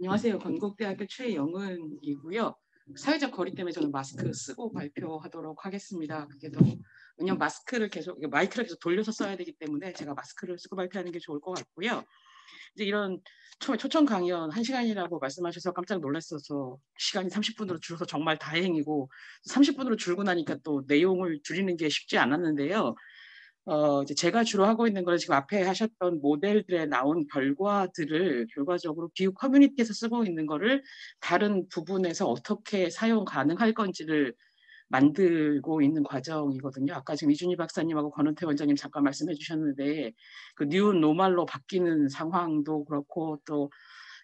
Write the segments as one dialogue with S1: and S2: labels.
S1: 안녕하세요. 건국대학교 최영은이고요. 사회적 거리 때문에 저는 마스크 쓰고 발표하도록 하겠습니다. 그게 더 왜냐면 마스크를 계속 마이크를 계속 돌려서 써야 되기 때문에 제가 마스크를 쓰고 발표하는 게 좋을 것 같고요. 이제 이런 처음에 초청 강연 1시간이라고 말씀하셔서 깜짝 놀랐어서 시간이 30분으로 줄어서 정말 다행이고 30분으로 줄고 나니까 또 내용을 줄이는 게 쉽지 않았는데요. 이제 제가 주로 하고 있는 건 지금 앞에 하셨던 모델들에 나온 결과들을 결과적으로 기후 커뮤니티에서 쓰고 있는 거를 다른 부분에서 어떻게 사용 가능할 건지를 만들고 있는 과정이거든요. 아까 지금 이준희 박사님하고 권은태 원장님 잠깐 말씀해 주셨는데 그 뉴 노멀로 바뀌는 상황도 그렇고 또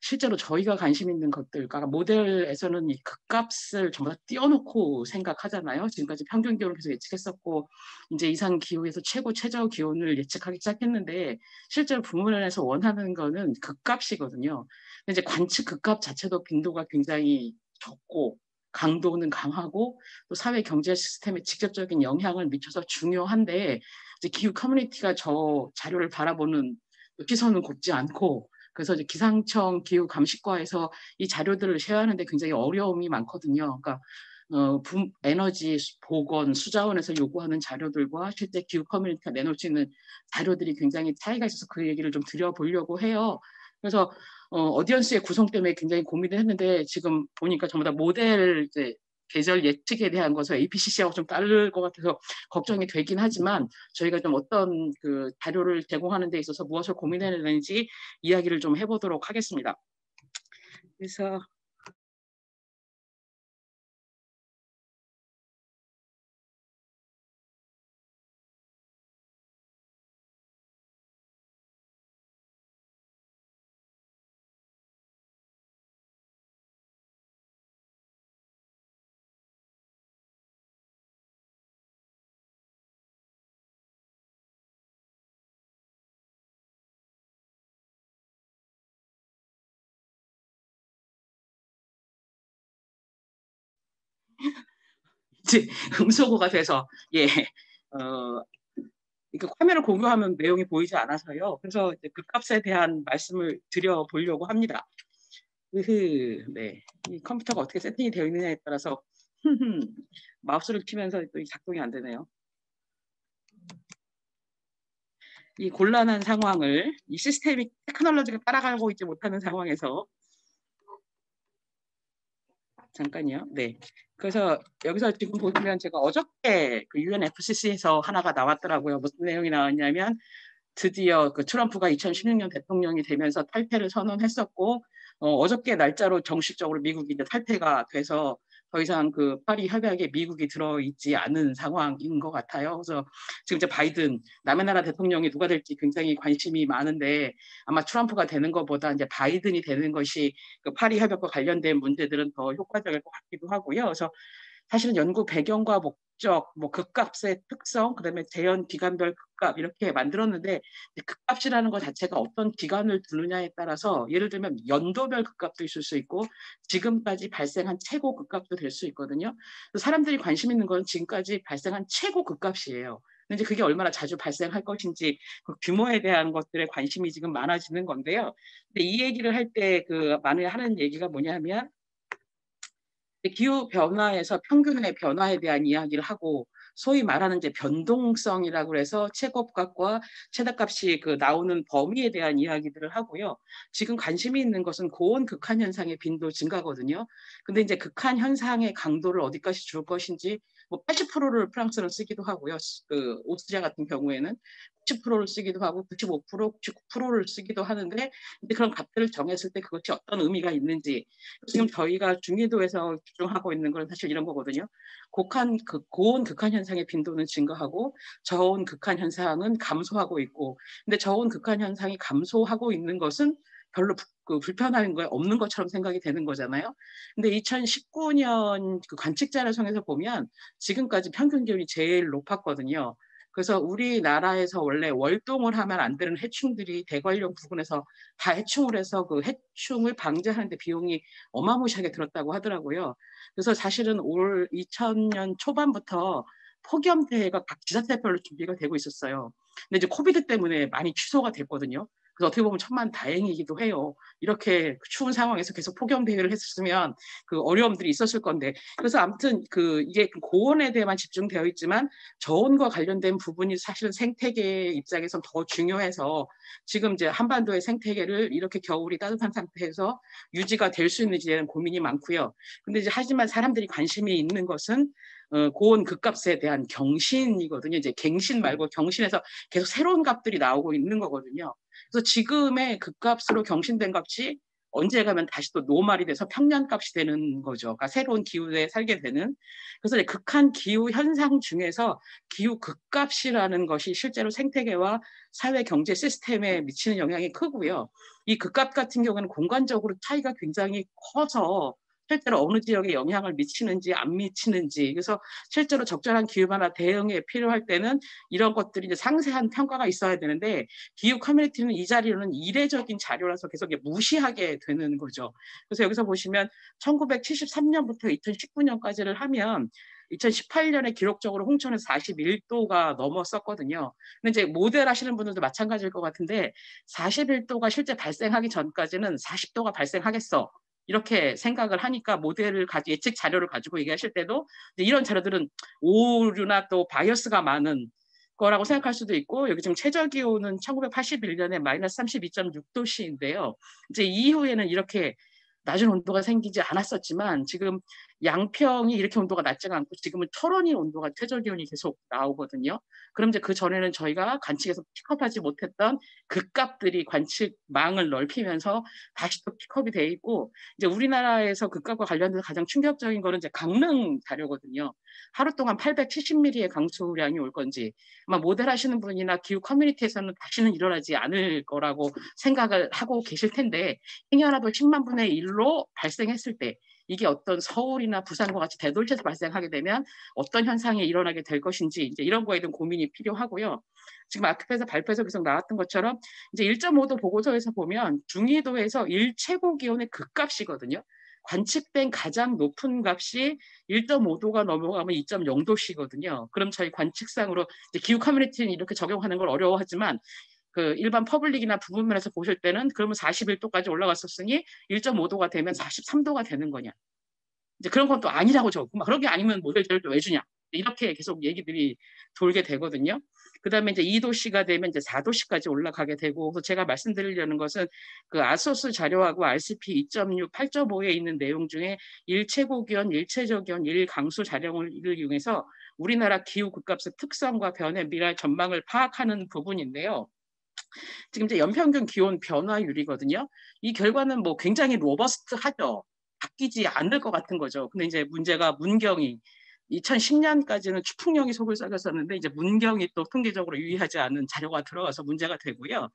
S1: 실제로 저희가 관심 있는 것들, 그러니까 모델에서는 이 극값을 전부 다 띄워놓고 생각하잖아요. 지금까지 평균 기온을 계속 예측했었고 이제 이상 기후에서 최고 최저 기온을 예측하기 시작했는데 실제로 부문에서 원하는 거는 극값이거든요. 근데 이제 관측 극값 자체도 빈도가 굉장히 적고 강도는 강하고 또 사회 경제 시스템에 직접적인 영향을 미쳐서 중요한데 이제 기후 커뮤니티가 저 자료를 바라보는 시선은 곱지 않고 그래서 이제 기상청 기후 감시과에서 이 자료들을 쉐어하는데 굉장히 어려움이 많거든요. 그러니까 에너지 보건 수자원에서 요구하는 자료들과 실제 기후 커뮤니티가 내놓을 수 있는 자료들이 굉장히 차이가 있어서 그 얘기를 좀 드려보려고 해요. 그래서 어디언스의 구성 때문에 굉장히 고민을 했는데 지금 보니까 전부 다 모델 이제 계절 예측에 대한 것을 APCC하고 좀 다를 것 같아서 걱정이 되긴 하지만 저희가 좀 어떤 그 자료를 제공하는 데 있어서 무엇을 고민해야 되는지 이야기를 좀 해보도록 하겠습니다. 그래서 이제 음소거가 돼서 예, 이렇게 화면을 공유하면 내용이 보이지 않아서요. 그래서 이제 그 값에 대한 말씀을 드려보려고 합니다. 네. 이 컴퓨터가 어떻게 세팅이 되어 있느냐에 따라서 마우스를 키면서 또 작동이 안 되네요. 이 곤란한 상황을 이 시스템이 테크놀로지가 따라가고 있지 못하는 상황에서 잠깐요. 네. 그래서 여기서 지금 보시면 제가 어저께 그 UNFCC에서 하나가 나왔더라고요. 무슨 내용이 나왔냐면 드디어 그 트럼프가 2016년 대통령이 되면서 탈퇴를 선언했었고 어저께 날짜로 정식적으로 미국이 이제 탈퇴가 돼서 더 이상 그 파리 협약에 미국이 들어있지 않은 상황인 것 같아요. 그래서 지금 이제 바이든 남의 나라 대통령이 누가 될지 굉장히 관심이 많은데 아마 트럼프가 되는 것보다 이제 바이든이 되는 것이 그 파리 협약과 관련된 문제들은 더 효과적일 것 같기도 하고요. 그래서 사실은 연구 배경과 목적, 뭐 극값의 특성, 그다음에 재현 기간별 극값 이렇게 만들었는데 극값이라는 것 자체가 어떤 기간을 두느냐에 따라서 예를 들면 연도별 극값도 있을 수 있고 지금까지 발생한 최고 극값도 될 수 있거든요. 사람들이 관심 있는 건 지금까지 발생한 최고 극값이에요. 근데 이제 그게 얼마나 자주 발생할 것인지 그 규모에 대한 것들에 관심이 지금 많아지는 건데요. 근데 이 얘기를 할 때 그 많이 하는 얘기가 뭐냐면 기후 변화에서 평균의 변화에 대한 이야기를 하고 소위 말하는 이제 변동성이라고 해서 최고값과 최저값이 그 나오는 범위에 대한 이야기들을 하고요. 지금 관심이 있는 것은 고온 극한 현상의 빈도 증가거든요. 근데 이제 극한 현상의 강도를 어디까지 줄 것인지 뭐 80%를 프랑스는 쓰기도 하고요. 그 오스트리아 같은 경우에는 90%를 쓰기도 하고 95%, 99%를 쓰기도 하는데 근데 그런 값들을 정했을 때 그것이 어떤 의미가 있는지 지금 저희가 중위도에서 집중하고 있는 건 사실 이런 거거든요. 고온 극한 현상의 빈도는 증가하고 저온 극한 현상은 감소하고 있고, 근데 저온 극한 현상이 감소하고 있는 것은 별로 불편한 거 없는 것처럼 생각이 되는 거잖아요. 근데 2019년 그 관측 자료성에서 보면 지금까지 평균 기온이 제일 높았거든요. 그래서 우리나라에서 원래 월동을 하면 안 되는 해충들이 대관령 부근에서 다 해충을 해서 그 해충을 방제하는데 비용이 어마무시하게 들었다고 하더라고요. 그래서 사실은 올 2000년 초반부터 폭염 대회가 각 지자체별로 준비가 되고 있었어요. 근데 이제 코비드 때문에 많이 취소가 됐거든요. 그래서 어떻게 보면 천만다행이기도 해요. 이렇게 추운 상황에서 계속 폭염 대회를 했었으면 그 어려움들이 있었을 건데. 그래서 아무튼 이게 고온에 대해만 집중되어 있지만 저온과 관련된 부분이 사실은 생태계 입장에선 더 중요해서 지금 이제 한반도의 생태계를 이렇게 겨울이 따뜻한 상태에서 유지가 될 수 있는지에 대한 고민이 많고요. 근데 이제 하지만 사람들이 관심이 있는 것은 고온 극값에 대한 경신이거든요. 이제 갱신 말고 경신에서 계속 새로운 값들이 나오고 있는 거거든요. 그래서 지금의 극값으로 경신된 값이 언제 가면 다시 또 노말이 돼서 평년값이 되는 거죠. 그러니까 새로운 기후에 살게 되는. 그래서 이제 극한 기후 현상 중에서 기후 극값이라는 것이 실제로 생태계와 사회 경제 시스템에 미치는 영향이 크고요. 이 극값 같은 경우는 공간적으로 차이가 굉장히 커서 실제로 어느 지역에 영향을 미치는지 안 미치는지, 그래서 실제로 적절한 기후 변화 대응에 필요할 때는 이런 것들이 이제 상세한 평가가 있어야 되는데 기후 커뮤니티는 이 자리로는 이례적인 자료라서 계속 무시하게 되는 거죠. 그래서 여기서 보시면 1973년부터 2019년까지를 하면 2018년에 기록적으로 홍천에서 41도가 넘었었거든요. 근데 이제 모델 하시는 분들도 마찬가지일 것 같은데 41도가 실제 발생하기 전까지는 40도가 발생하겠어, 이렇게 생각을 하니까 모델을 예측 자료를 가지고 얘기하실 때도 이런 자료들은 오류나 또 바이어스가 많은 거라고 생각할 수도 있고, 여기 지금 최저 기온은 1981년에 마이너스 32.6도씨인데요. 이제 이후에는 이렇게 낮은 온도가 생기지 않았었지만 지금 양평이 이렇게 온도가 낮지가 않고 지금은 철원이 온도가 최저 기온이 계속 나오거든요. 그럼 이제 그 전에는 저희가 관측에서 픽업하지 못했던 극값들이 관측망을 넓히면서 다시 또 픽업이 돼 있고, 이제 우리나라에서 극값과 관련돼서 가장 충격적인 거는 이제 강릉 자료거든요. 하루 동안 870mm의 강수량이 올 건지 아마 모델 하시는 분이나 기후 커뮤니티에서는 다시는 일어나지 않을 거라고 생각을 하고 계실 텐데, 행여라도 10만 분의 1로 발생했을 때 이게 어떤 서울이나 부산과 같이 대도시에서 발생하게 되면 어떤 현상이 일어나게 될 것인지, 이제 이런 거에 대한 고민이 필요하고요. 지금 앞에서 발표에서 계속 나왔던 것처럼 이제 1.5도 보고서에서 보면 중위도에서 일최고 기온의 극값이거든요. 관측된 가장 높은 값이 1.5도가 넘어가면 2.0도씨거든요. 그럼 저희 관측상으로 이제 기후 커뮤니티는 이렇게 적용하는 걸 어려워하지만 일반 퍼블릭이나 부분 면에서 보실 때는 그러면 41도까지 올라갔었으니 1.5도가 되면 43도가 되는 거냐. 이제 그런 건 또 아니라고 적고, 그런 게 아니면 모델들을 왜 주냐. 이렇게 계속 얘기들이 돌게 되거든요. 그 다음에 이제 2도씨가 되면 이제 4도씨까지 올라가게 되고, 그래서 제가 말씀드리려는 것은 아소스 자료하고 RCP 2.6, 8.5에 있는 내용 중에 일최고기온, 일최저기온, 일강수 자료를 이용해서 우리나라 기후 극값의 특성과 변해 미래 전망을 파악하는 부분인데요. 지금 이제 연평균 기온 변화율이거든요. 이 결과는 뭐 굉장히 로버스트하죠. 바뀌지 않을 것 같은 거죠. 근데 이제 문제가 문경이 2010년까지는 추풍령이 속을 썩였었는데 이제 문경이 또 통계적으로 유의하지 않은 자료가 들어가서 문제가 되고요.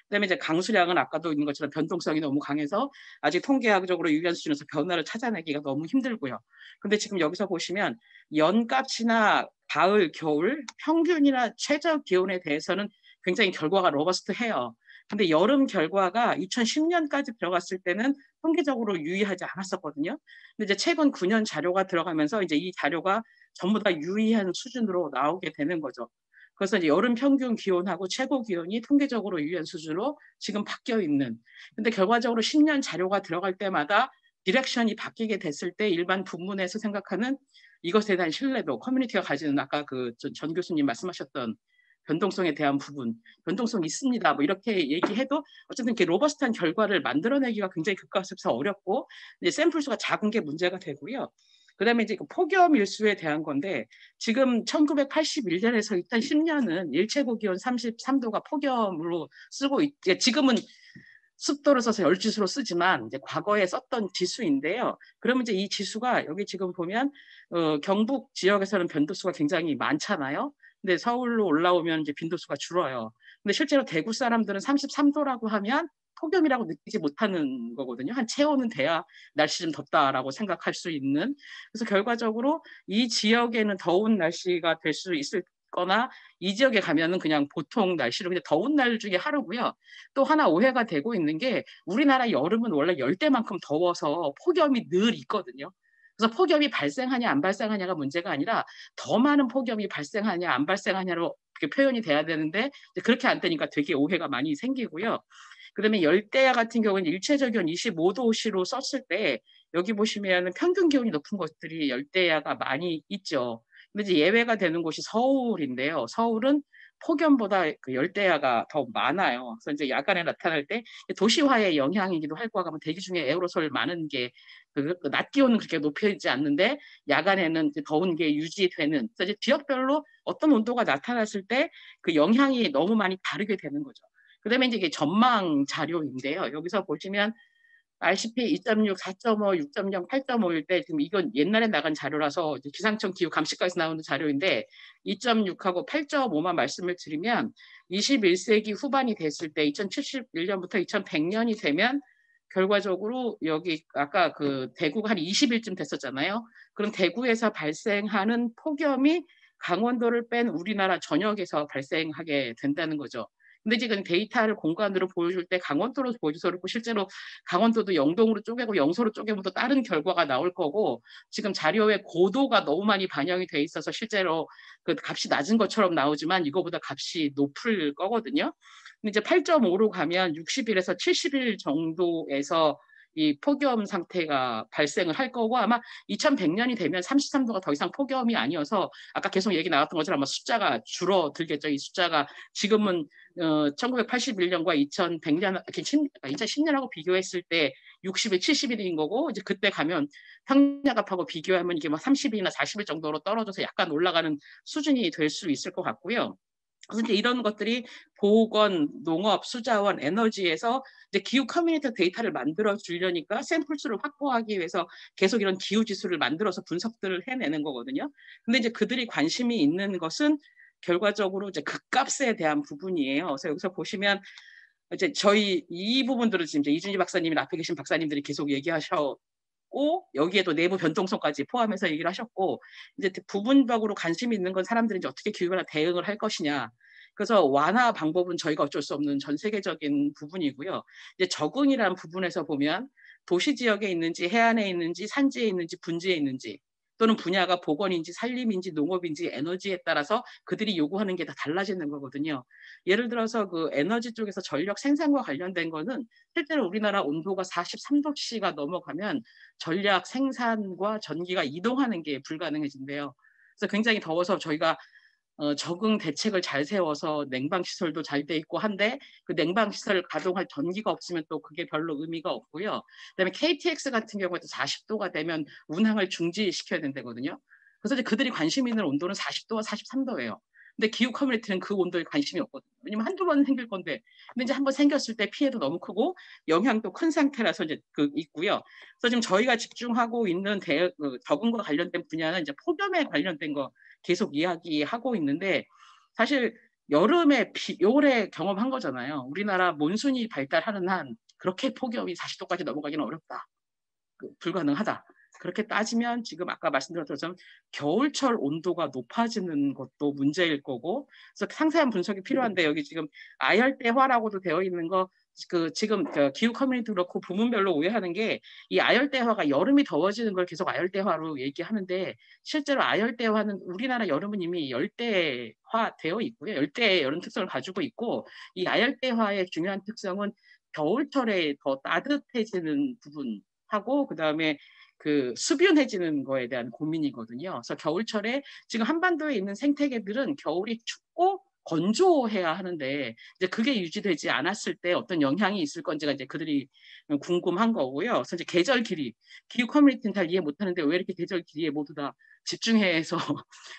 S1: 그다음에 이제 강수량은 아까도 있는 것처럼 변동성이 너무 강해서 아직 통계학적으로 유의한 수준에서 변화를 찾아내기가 너무 힘들고요. 근데 지금 여기서 보시면 연값이나 가을, 겨울, 평균이나 최저 기온에 대해서는 굉장히 결과가 로버스트해요. 근데 여름 결과가 2010년까지 들어갔을 때는 통계적으로 유의하지 않았었거든요. 근데 이제 최근 9년 자료가 들어가면서 이제 이 자료가 전부 다 유의한 수준으로 나오게 되는 거죠. 그래서 이제 여름 평균 기온하고 최고 기온이 통계적으로 유의한 수준으로 지금 바뀌어 있는. 근데 결과적으로 10년 자료가 들어갈 때마다 디렉션이 바뀌게 됐을 때 일반 분문에서 생각하는 이것에 대한 신뢰도, 커뮤니티가 가지는 아까 전 교수님 말씀하셨던 변동성에 대한 부분, 변동성 있습니다. 뭐 이렇게 얘기해도 어쨌든 이렇게 로버스트한 결과를 만들어내기가 굉장히 극값에서 어렵고, 이제 샘플 수가 작은 게 문제가 되고요. 그다음에 이제 폭염 일수에 대한 건데 지금 1981년에서 2010년은 일최고 기온 33도가 폭염으로 쓰고 지금은 습도를 써서 열지수로 쓰지만 이제 과거에 썼던 지수인데요. 그러면 이제 이 지수가 여기 지금 보면 경북 지역에서는 변도수가 굉장히 많잖아요. 근데 서울로 올라오면 이제 빈도수가 줄어요. 근데 실제로 대구 사람들은 33도라고 하면 폭염이라고 느끼지 못하는 거거든요. 한 체온은 돼야 날씨 좀 덥다라고 생각할 수 있는. 그래서 결과적으로 이 지역에는 더운 날씨가 될 수 있을 거나 이 지역에 가면은 그냥 보통 날씨로 그냥 더운 날 중에 하루고요. 또 하나 오해가 되고 있는 게 우리나라 여름은 원래 열대만큼 더워서 폭염이 늘 있거든요. 그래서 폭염이 발생하냐 안 발생하냐가 문제가 아니라 더 많은 폭염이 발생하냐 안 발생하냐로 표현이 돼야 되는데 그렇게 안 되니까 되게 오해가 많이 생기고요. 그다음에 열대야 같은 경우는 일체적 기온 25도씨로 썼을 때 여기 보시면 평균 기온이 높은 곳들이 열대야가 많이 있죠. 근데 이제 예외가 되는 곳이 서울인데요. 서울은 폭염보다 그 열대야가 더 많아요. 그래서 이제 야간에 나타날 때 도시화의 영향이기도 할 거고, 대기 중에 에어로솔 많은 게 낮 기온은 그렇게 높여지지 않는데 야간에는 이제 더운 게 유지되는. 그래서 이제 지역별로 어떤 온도가 나타났을 때 그 영향이 너무 많이 다르게 되는 거죠. 그다음에 이제 이게 전망 자료인데요. 여기서 보시면 RCP 2.6, 4.5, 6.0, 8.5일 때 지금 이건 옛날에 나간 자료라서 기상청 기후 감시과에서 나오는 자료인데 2.6하고 8.5만 말씀을 드리면 21세기 후반이 됐을 때 2071년부터 2100년이 되면 결과적으로 여기 아까 그 대구가 한 20일쯤 됐었잖아요. 그럼 대구에서 발생하는 폭염이 강원도를 뺀 우리나라 전역에서 발생하게 된다는 거죠. 근데 지금 데이터를 공간으로 보여줄 때 강원도로 보여줘서 그렇고 실제로 강원도도 영동으로 쪼개고 영서로 쪼개면 또 다른 결과가 나올 거고 지금 자료에 고도가 너무 많이 반영이 돼 있어서 실제로 그 값이 낮은 것처럼 나오지만 이거보다 값이 높을 거거든요. 근데 이제 8.5로 가면 60일에서 70일 정도에서 이 폭염 상태가 발생을 할 거고 아마 2100년이 되면 33도가 더 이상 폭염이 아니어서 아까 계속 얘기 나왔던 것처럼 아마 숫자가 줄어들겠죠. 이 숫자가 지금은 1981년과 2100년, 2010년하고 비교했을 때 60일, 70일인 거고 이제 그때 가면 평년갑하고 비교하면 이게 막 30일이나 40일 정도로 떨어져서 약간 올라가는 수준이 될 수 있을 것 같고요. 그래서 이제 이런 것들이 보건, 농업, 수자원, 에너지에서 이제 기후 커뮤니티 데이터를 만들어 주려니까 샘플 수를 확보하기 위해서 계속 이런 기후 지수를 만들어서 분석들을 해내는 거거든요. 근데 이제 그들이 관심이 있는 것은 결과적으로 이제 극값에 대한 부분이에요. 그래서 여기서 보시면 이제 저희 이 부분들을 지금 이제 이준희 박사님이 앞에 계신 박사님들이 계속 얘기하셨고 여기에도 내부 변동성까지 포함해서 얘기를 하셨고 이제 부분적으로 관심이 있는 건 사람들이 이제 어떻게 기후변화 대응을 할 것이냐. 그래서 완화 방법은 저희가 어쩔 수 없는 전 세계적인 부분이고요. 이제 적응이라는 부분에서 보면 도시 지역에 있는지 해안에 있는지 산지에 있는지 분지에 있는지 또는 분야가 보건인지 산림인지 농업인지 에너지에 따라서 그들이 요구하는 게 다 달라지는 거거든요. 예를 들어서 그 에너지 쪽에서 전력 생산과 관련된 거는 실제로 우리나라 온도가 43도씨가 넘어가면 전략 생산과 전기가 이동하는 게 불가능해진대요. 그래서 굉장히 더워서 저희가 적응 대책을 잘 세워서 냉방 시설도 잘 돼 있고 한데 그 냉방 시설을 가동할 전기가 없으면 또 그게 별로 의미가 없고요. 그다음에 KTX 같은 경우에도 40도가 되면 운항을 중지시켜야 된다거든요. 그래서 이제 그들이 관심 있는 온도는 40도와 43도예요. 근데 기후 커뮤니티는 그 온도에 관심이 없거든요. 왜냐면 한두 번 생길 건데. 근데 이제 한번 생겼을 때 피해도 너무 크고 영향도 큰 상태라서 이제 그 있고요. 그래서 지금 저희가 집중하고 있는 적응과 관련된 분야는 이제 폭염에 관련된 거 계속 이야기하고 있는데 사실 여름에 올해 경험한 거잖아요. 우리나라 몬순이 발달하는 한 그렇게 폭염이 40도까지 넘어가기는 어렵다. 불가능하다. 그렇게 따지면 지금 아까 말씀드렸던 것처럼 겨울철 온도가 높아지는 것도 문제일 거고 그래서 상세한 분석이 필요한데 여기 지금 아열대화라고도 되어 있는 거 지금 기후 커뮤니티 그렇고 부문별로 오해하는 게 이 아열대화가 여름이 더워지는 걸 계속 아열대화로 얘기하는데 실제로 아열대화는 우리나라 여름은 이미 열대화 되어 있고요. 열대의 여름 특성을 가지고 있고 이 아열대화의 중요한 특성은 겨울철에 더 따뜻해지는 부분 하고 그다음에 그 수변해지는 거에 대한 고민이거든요. 그래서 겨울철에 지금 한반도에 있는 생태계들은 겨울이 춥고 건조해야 하는데 이제 그게 유지되지 않았을 때 어떤 영향이 있을 건지가 이제 그들이 궁금한 거고요. 그래서 이제 계절 길이, 기후 커뮤니티는 잘 이해 못하는데 왜 이렇게 계절 길이에 모두 다 집중해서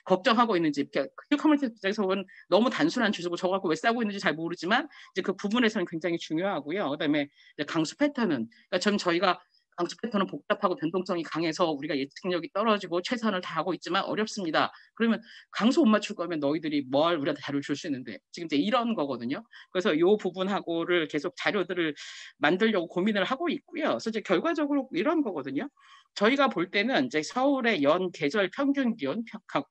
S1: 걱정하고 있는지 기후 커뮤니티 입장에서는 너무 단순한 주제고 저거 갖고 왜 싸고 있는지 잘 모르지만 이제 그 부분에서는 굉장히 중요하고요. 그다음에 이제 강수 패턴은 그러니까 저희가 강수 패턴은 복잡하고 변동성이 강해서 우리가 예측력이 떨어지고 최선을 다하고 있지만 어렵습니다. 그러면 강수 못 맞출 거면 너희들이 뭘 우리한테 자료를 줄 수 있는데 지금 이제 이런 거거든요. 그래서 이 부분하고를 계속 자료들을 만들려고 고민을 하고 있고요. 그래서 이제 결과적으로 이런 거거든요. 저희가 볼 때는 이제 서울의 연 계절 평균 기온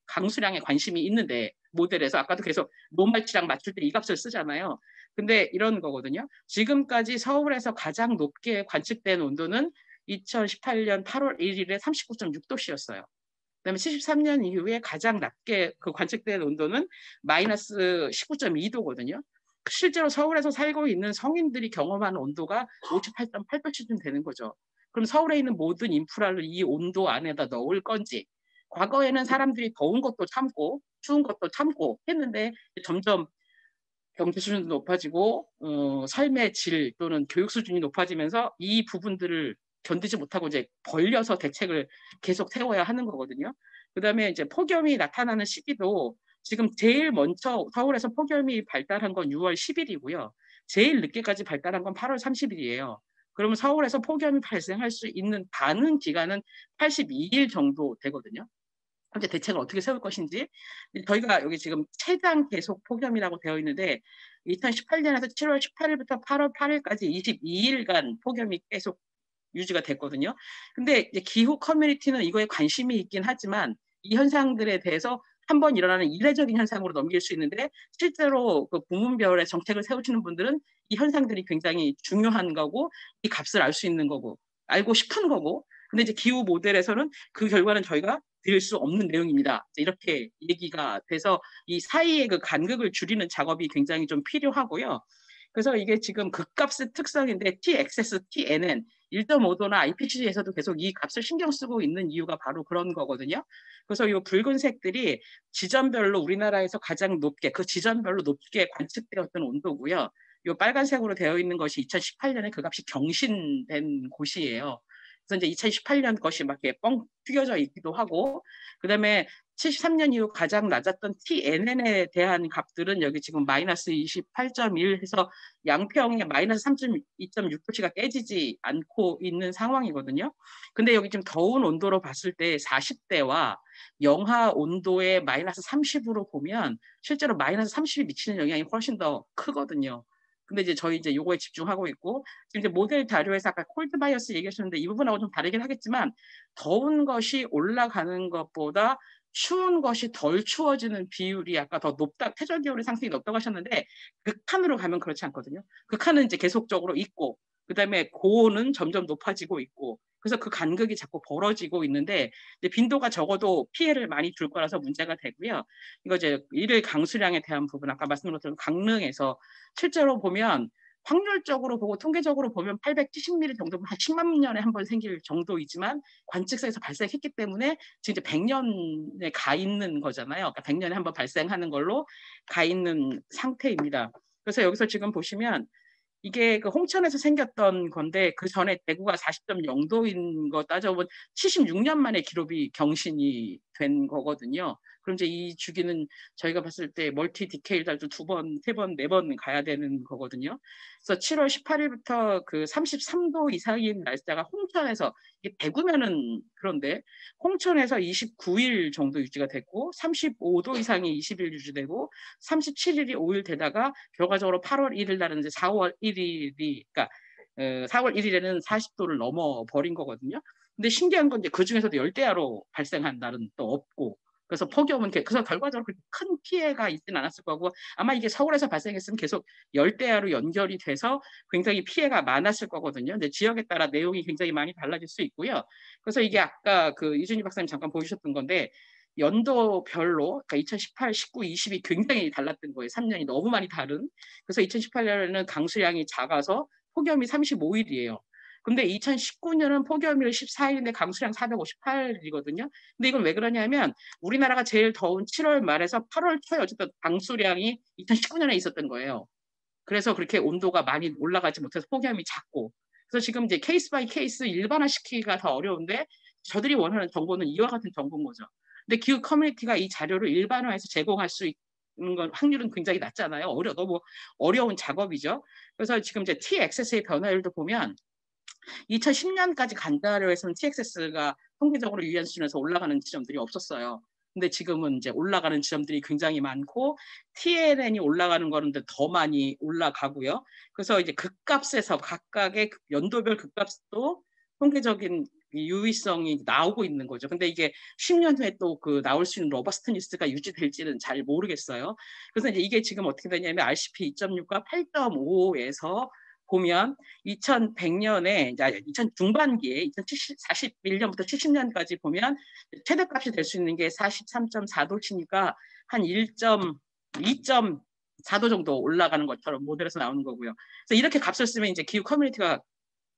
S1: 강수량에 관심이 있는데 모델에서 아까도 계속 노말치랑 맞출 때 이 값을 쓰잖아요. 근데 이런 거거든요. 지금까지 서울에서 가장 높게 관측된 온도는 2018년 8월 1일에 39.6도씨였어요. 그다음에 73년 이후에 가장 낮게 그 관측된 온도는 마이너스 19.2도거든요. 실제로 서울에서 살고 있는 성인들이 경험하는 온도가 58.8도씨쯤 되는 거죠. 그럼 서울에 있는 모든 인프라를 이 온도 안에다 넣을 건지, 과거에는 사람들이 더운 것도 참고 추운 것도 참고 했는데 점점 경제 수준도 높아지고 삶의 질 또는 교육 수준이 높아지면서 이 부분들을 견디지 못하고 이제 벌려서 대책을 계속 세워야 하는 거거든요. 그다음에 이제 폭염이 나타나는 시기도 지금 제일 먼저 서울에서 폭염이 발달한 건 6월 10일이고요. 제일 늦게까지 발달한 건 8월 30일이에요. 그러면 서울에서 폭염이 발생할 수 있는 가능 기간은 82일 정도 되거든요. 현재 대책을 어떻게 세울 것인지 저희가 여기 지금 최장 계속 폭염이라고 되어 있는데 2018년에서 7월 18일부터 8월 8일까지 22일간 폭염이 계속 유지가 됐거든요. 근데 이제 기후 커뮤니티는 이거에 관심이 있긴 하지만 이 현상들에 대해서 한번 일어나는 이례적인 현상으로 넘길 수 있는데 실제로 그 부문별의 정책을 세우시는 분들은 이 현상들이 굉장히 중요한 거고 이 값을 알 수 있는 거고 알고 싶은 거고 근데 이제 기후 모델에서는 그 결과는 저희가 드릴 수 없는 내용입니다. 이렇게 얘기가 돼서 이 사이의 그 간극을 줄이는 작업이 굉장히 좀 필요하고요. 그래서 이게 지금 극값의 특성인데 TXS, TNN 1.5도나 IPCC에서도 계속 이 값을 신경 쓰고 있는 이유가 바로 그런 거거든요. 그래서 이 붉은색들이 지점별로 우리나라에서 가장 높게 그 지점별로 높게 관측되었던 온도고요. 이 빨간색으로 되어 있는 것이 2018년에 그 값이 경신된 곳이에요. 그래서 이제 2018년 것이 막 이렇게 뻥 튀겨져 있기도 하고, 그다음에 73년 이후 가장 낮았던 TNN에 대한 값들은 여기 지금 마이너스 28.1 해서 양평에 마이너스 3.2.6도씨가 깨지지 않고 있는 상황이거든요. 근데 여기 지금 더운 온도로 봤을 때 40대와 영하 온도의 마이너스 30으로 보면 실제로 마이너스 30이 미치는 영향이 훨씬 더 크거든요. 근데 이제 저희 이제 요거에 집중하고 있고 지금 이제 모델 자료에서 아까 콜드 바이어스 얘기하셨는데 이 부분하고 좀 다르긴 하겠지만 더운 것이 올라가는 것보다 추운 것이 덜 추워지는 비율이 아까 더 높다, 최저기온의 상승이 높다고 하셨는데 극한으로 가면 그렇지 않거든요. 극한은 이제 계속적으로 있고 그다음에 고온은 점점 높아지고 있고 그래서 그 간극이 자꾸 벌어지고 있는데 이제 빈도가 적어도 피해를 많이 줄 거라서 문제가 되고요. 이거 이제 일일 강수량에 대한 부분 아까 말씀드린 것처럼 강릉에서 실제로 보면 확률적으로 보고 통계적으로 보면 870mm 정도면 한 10만 년에 한 번 생길 정도이지만 관측소에서 발생했기 때문에 지금 이제 100년에 가 있는 거잖아요. 그러니까 100년에 한 번 발생하는 걸로 가 있는 상태입니다. 그래서 여기서 지금 보시면 이게 그 홍천에서 생겼던 건데 그 전에 대구가 40.0도인 거 따져보면 76년 만에 기록이 경신이 된 거거든요. 그럼 이제 이 주기는 저희가 봤을 때 멀티 디케일달도 2번, 3번, 4번 가야 되는 거거든요. 그래서 7월 18일부터 그 33도 이상인 날짜가 홍천에서 이게 대구면은 그런데 홍천에서 29일 정도 유지가 됐고 35도 이상이 20일 유지되고 37일이 5일 되다가 결과적으로 8월 1일 날은 이제 4월 1일이 그러니까 4월 1일에는 40도를 넘어 버린 거거든요. 근데 신기한 건 이제 그 중에서도 열대야로 발생한 날은 또 없고 그래서 폭염은 그래서 결과적으로 그렇게 큰 피해가 있지는 않았을 거고 아마 이게 서울에서 발생했으면 계속 열대야로 연결이 돼서 굉장히 피해가 많았을 거거든요. 근데 지역에 따라 내용이 굉장히 많이 달라질 수 있고요. 그래서 이게 아까 그 이준희 박사님 잠깐 보여주셨던 건데 연도별로 그러니까 2018, 19, 20이 굉장히 달랐던 거예요. 3년이 너무 많이 다른. 그래서 2018년에는 강수량이 작아서 폭염이 35일이에요. 근데 2019년은 폭염일 14일인데 강수량 458일이거든요. 근데 이건 왜 그러냐면 우리나라가 제일 더운 7월 말에서 8월 초에 어쨌든 강수량이 2019년에 있었던 거예요. 그래서 그렇게 온도가 많이 올라가지 못해서 폭염이 작고. 그래서 지금 이제 케이스 바이 케이스 일반화시키기가 더 어려운데 저들이 원하는 정보는 이와 같은 정보인 거죠. 근데 기후 커뮤니티가 이 자료를 일반화해서 제공할 수 있는 건 확률은 굉장히 낮잖아요. 너무 어려운 작업이죠. 그래서 지금 이제 TXS의 변화율도 보면 2010년까지 간다로 해서는 TXS가 통계적으로 유의한 수준에서 올라가는 지점들이 없었어요. 근데 지금은 이제 올라가는 지점들이 굉장히 많고 TNN이 올라가는 거는 더 많이 올라가고요. 그래서 이제 극값에서 각각의 연도별 극값도 통계적인 유의성이 나오고 있는 거죠. 근데 이게 10년 후에 또 그 나올 수 있는 로버스트니스가 유지될지는 잘 모르겠어요. 그래서 이제 이게 지금 어떻게 되냐면 RCP 2.6과 8.5에서 보면 2100년에 2000 중반기에 2041년부터 70년까지 보면 최대값이 될 수 있는 게 43.4도씨니까 한 1.2점 4도 정도 올라가는 것처럼 모델에서 나오는 거고요. 그래서 이렇게 값을 쓰면 이제 기후 커뮤니티가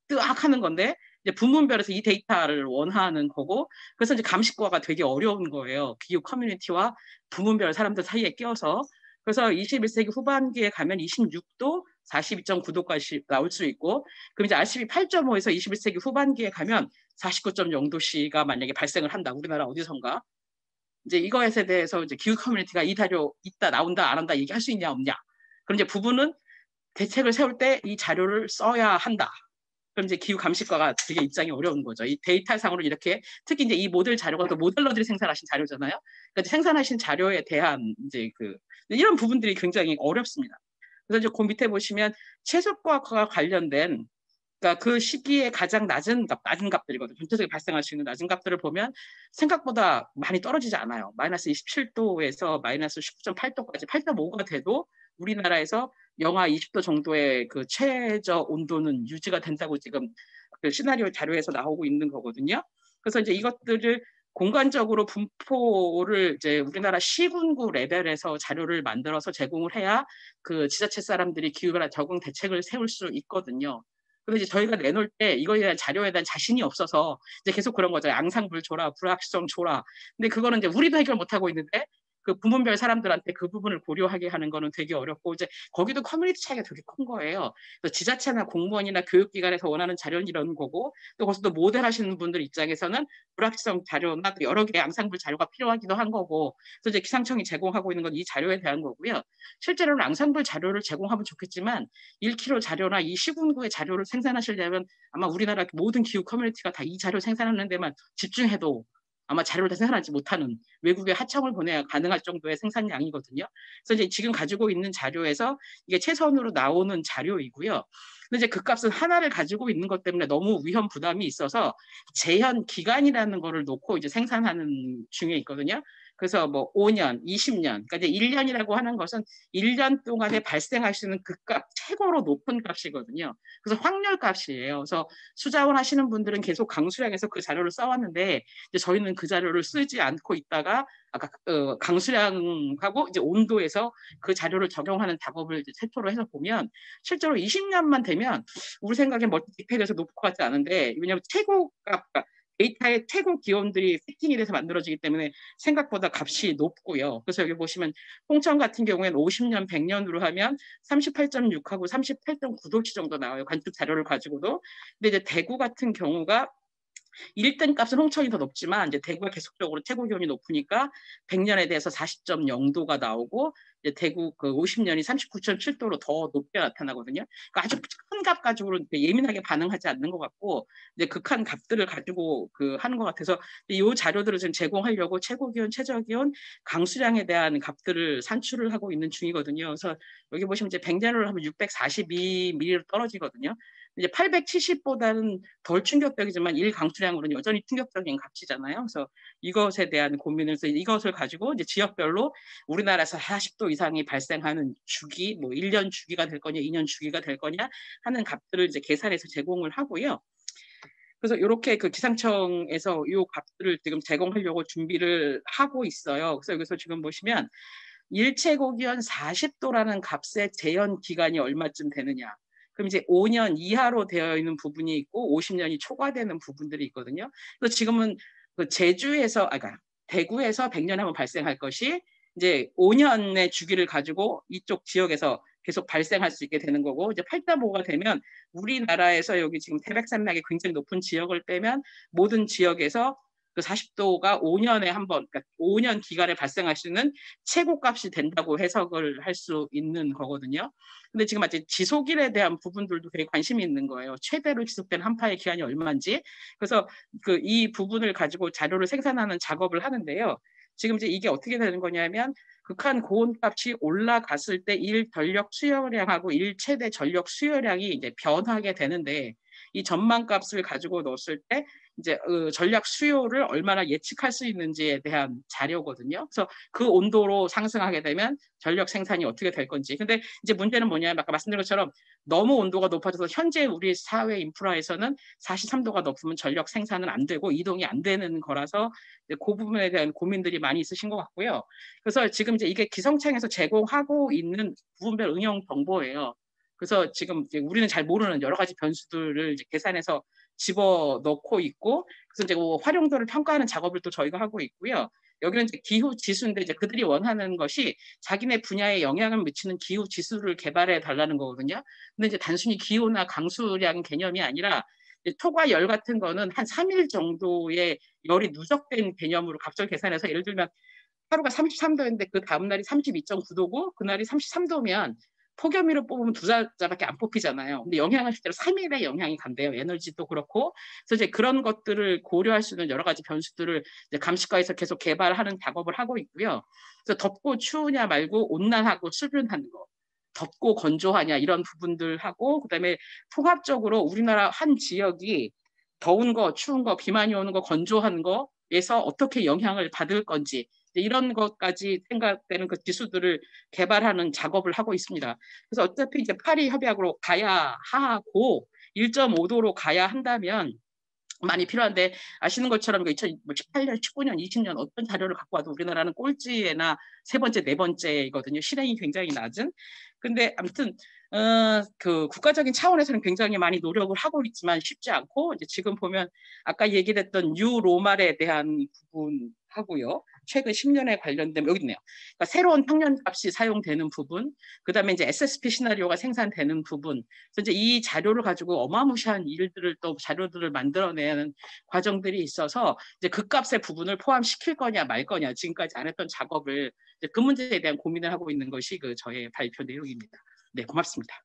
S1: 뜨악 하는 건데 이제 부문별에서 이 데이터를 원하는 거고 그래서 이제 감식과가 되게 어려운 거예요. 기후 커뮤니티와 부문별 사람들 사이에 끼어서 그래서 21세기 후반기에 가면 26도 42.9도까지 나올 수 있고 그럼 이제 RCB 8.5에서 21세기 후반기에 가면 49.0도씨가 만약에 발생을 한다. 우리나라 어디선가. 이제 이거에 대해서 이제 기후 커뮤니티가 이 자료 있다 나온다 안 한다 얘기할 수 있냐 없냐. 그럼 이제 부부는 대책을 세울 때 이 자료를 써야 한다. 그럼 이제 기후 감식과가 되게 입장이 어려운 거죠. 이 데이터상으로 이렇게 특히 이제 이 모델 자료가 또 모델러들이 생산하신 자료잖아요. 그러니까 생산하신 자료에 대한 이제 이런 부분들이 굉장히 어렵습니다. 그래서 이제 그 밑에 보시면 채소과학과 관련된 그러니까 그 시기에 가장 낮은 값들이거든요. 전체적으로 발생할 수 있는 낮은 값들을 보면 생각보다 많이 떨어지지 않아요. 마이너스 27도에서 마이너스 19.8도까지 8.5가 돼도 우리나라에서 영하 20도 정도의 그 최저 온도는 유지가 된다고 지금 그 시나리오 자료에서 나오고 있는 거거든요. 그래서 이제 이것들을 공간적으로 분포를 이제 우리나라 시군구 레벨에서 자료를 만들어서 제공을 해야 그 지자체 사람들이 기후변화 적응 대책을 세울 수 있거든요. 근데 이제 저희가 내놓을 때 이거에 대한 자료에 대한 자신이 없어서 이제 계속 그런 거죠. 양상불 줘라, 불확실성 줘라. 근데 그거는 이제 우리도 해결 못 하고 있는데 그 부문별 사람들한테 그 부분을 고려하게 하는 거는 되게 어렵고 이제 거기도 커뮤니티 차이가 되게 큰 거예요. 또 지자체나 공무원이나 교육기관에서 원하는 자료는 이런 거고 또 거기서 또 모델 하시는 분들 입장에서는 불확실성 자료나 또 여러 개의 양상불 자료가 필요하기도 한 거고 그래서 이제 기상청이 제공하고 있는 건 이 자료에 대한 거고요. 실제로는 양상불 자료를 제공하면 좋겠지만 1kg 자료나 이 시군구의 자료를 생산하시려면 아마 우리나라 모든 기후 커뮤니티가 다 이 자료 생산하는 데만 집중해도 아마 자료를 다 생산하지 못하는 외국에 하청을 보내야 가능할 정도의 생산량이거든요. 그래서 이제 지금 가지고 있는 자료에서 이게 최선으로 나오는 자료이고요. 근데 이제 그 값은 하나를 가지고 있는 것 때문에 너무 위험 부담이 있어서 제한 기간이라는 거를 놓고 이제 생산하는 중에 있거든요. 그래서 뭐 5년, 20년, 그러니까 이제 1년이라고 하는 것은 1년 동안에 발생할 수 있는 그 값 최고로 높은 값이거든요. 그래서 확률 값이에요. 그래서 수자원 하시는 분들은 계속 강수량에서 그 자료를 써왔는데 이제 저희는 그 자료를 쓰지 않고 있다가 아까 강수량하고 이제 온도에서 그 자료를 적용하는 작업을 이제 세토로 해서 보면 실제로 20년만 되면 우리 생각에 멀티팩에서 높을 것 같지 않은데 왜냐하면 최고값 데이터의 최고 기온들이 세팅이 돼서 만들어지기 때문에 생각보다 값이 높고요. 그래서 여기 보시면 홍천 같은 경우에는 50년, 100년으로 하면 38.6하고 38.9도씨 정도 나와요. 관측 자료를 가지고도. 근데 이제 대구 같은 경우가 1등 값은 홍천이 더 높지만 이제 대구가 계속적으로 최고 기온이 높으니까 100년에 대해서 40.0도가 나오고 이제 대구 그 50년이 39.7도로 더 높게 나타나거든요. 그러니까 아주 큰 값 가지고는 예민하게 반응하지 않는 것 같고 이제 극한 값들을 가지고 하는 것 같아서 이 자료들을 지금 제공하려고 최고 기온, 최저 기온, 강수량에 대한 값들을 산출을 하고 있는 중이거든요. 그래서 여기 보시면 이제 100년으로 하면 642mm로 떨어지거든요. 이제 870보다는 덜 충격적이지만 1강수량으로는 여전히 충격적인 값이잖아요. 그래서 이것에 대한 고민을 해서 이것을 가지고 이제 지역별로 우리나라에서 40도 이상이 발생하는 주기, 뭐 1년 주기가 될 거냐, 2년 주기가 될 거냐 하는 값들을 이제 계산해서 제공을 하고요. 그래서 이렇게 그 기상청에서 이 값들을 지금 제공하려고 준비를 하고 있어요. 그래서 여기서 지금 보시면 일체고기온 40도라는 값의 재현 기간이 얼마쯤 되느냐. 그럼 이제 5년 이하로 되어 있는 부분이 있고 50년이 초과되는 부분들이 있거든요. 그래서 지금은 그 제주에서, 그러니까 대구에서 100년 하면 발생할 것이 이제 5년의 주기를 가지고 이쪽 지역에서 계속 발생할 수 있게 되는 거고 이제 8.5가 되면 우리나라에서 여기 지금 태백산맥이 굉장히 높은 지역을 빼면 모든 지역에서 그 40도가 5년에 한 번, 그러니까 5년 기간에 발생할 수 있는 최고값이 된다고 해석을 할 수 있는 거거든요. 근데 지금 아직 지속일에 대한 부분들도 되게 관심이 있는 거예요. 최대로 지속된 한파의 기간이 얼마인지. 그래서 이 부분을 가지고 자료를 생산하는 작업을 하는데요. 지금 이제 이게 어떻게 되는 거냐면 극한 고온값이 올라갔을 때 일 전력 수요량하고 일 최대 전력 수요량이 이제 변하게 되는데 이 전망값을 가지고 넣었을 때 이제 전략 수요를 얼마나 예측할 수 있는지에 대한 자료거든요. 그래서 그 온도로 상승하게 되면 전력 생산이 어떻게 될 건지. 근데 이제 문제는 뭐냐면 아까 말씀드린 것처럼 너무 온도가 높아져서 현재 우리 사회 인프라에서는 43도가 높으면 전력 생산은 안 되고 이동이 안 되는 거라서 그 부분에 대한 고민들이 많이 있으신 것 같고요. 그래서 지금 지금 이제 이게 기성청에서 제공하고 있는 부분별 응용 정보예요. 그래서 지금 이제 우리는 잘 모르는 여러 가지 변수들을 이제 계산해서 집어넣고 있고, 그래서 이제 뭐 활용도를 평가하는 작업을 또 저희가 하고 있고요. 여기는 이제 기후 지수인데 이제 그들이 원하는 것이 자기네 분야에 영향을 미치는 기후 지수를 개발해 달라는 거거든요. 근데 이제 단순히 기후나 강수량 개념이 아니라 토과 열 같은 거는 한 3일 정도의 열이 누적된 개념으로 각절 계산해서, 예를 들면 하루가 33도인데 그 다음 날이 32.9도고 그날이 33도면 폭염일을 뽑으면 두 자밖에 안 뽑히잖아요. 근데 영향을 실제로 3일의 영향이 간대요. 에너지도 그렇고. 그래서 이제 그런 것들을 고려할 수 있는 여러 가지 변수들을 이제 감시과에서 계속 개발하는 작업을 하고 있고요. 그래서 덥고 추우냐 말고 온난하고 수분하는 거, 덥고 건조하냐 이런 부분들하고, 그다음에 통합적으로 우리나라 한 지역이 더운 거, 추운 거, 비 많이 오는 거, 건조한 거에서 어떻게 영향을 받을 건지 이런 것까지 생각되는 그 지수들을 개발하는 작업을 하고 있습니다. 그래서 어차피 이제 파리 협약으로 가야 하고 1.5도로 가야 한다면 많이 필요한데, 아시는 것처럼 2018년, 19년, 20년 어떤 자료를 갖고 와도 우리나라는 꼴찌나 세 번째, 네 번째이거든요. 실행이 굉장히 낮은. 근데 아무튼 그 국가적인 차원에서는 굉장히 많이 노력을 하고 있지만 쉽지 않고, 이제 지금 보면 아까 얘기했던 뉴로말에 대한 부분하고요. 최근 10년에 관련된 여기 있네요. 그러니까 새로운 평년값이 사용되는 부분, 그다음에 이제 SSP 시나리오가 생산되는 부분. 그래서 이제 이 자료를 가지고 어마무시한 일들을 또 자료들을 만들어내는 과정들이 있어서 이제 그 값의 부분을 포함시킬 거냐 말 거냐 지금까지 안 했던 작업을, 이제 그 문제에 대한 고민을 하고 있는 것이 그 저의 발표 내용입니다. 네, 고맙습니다.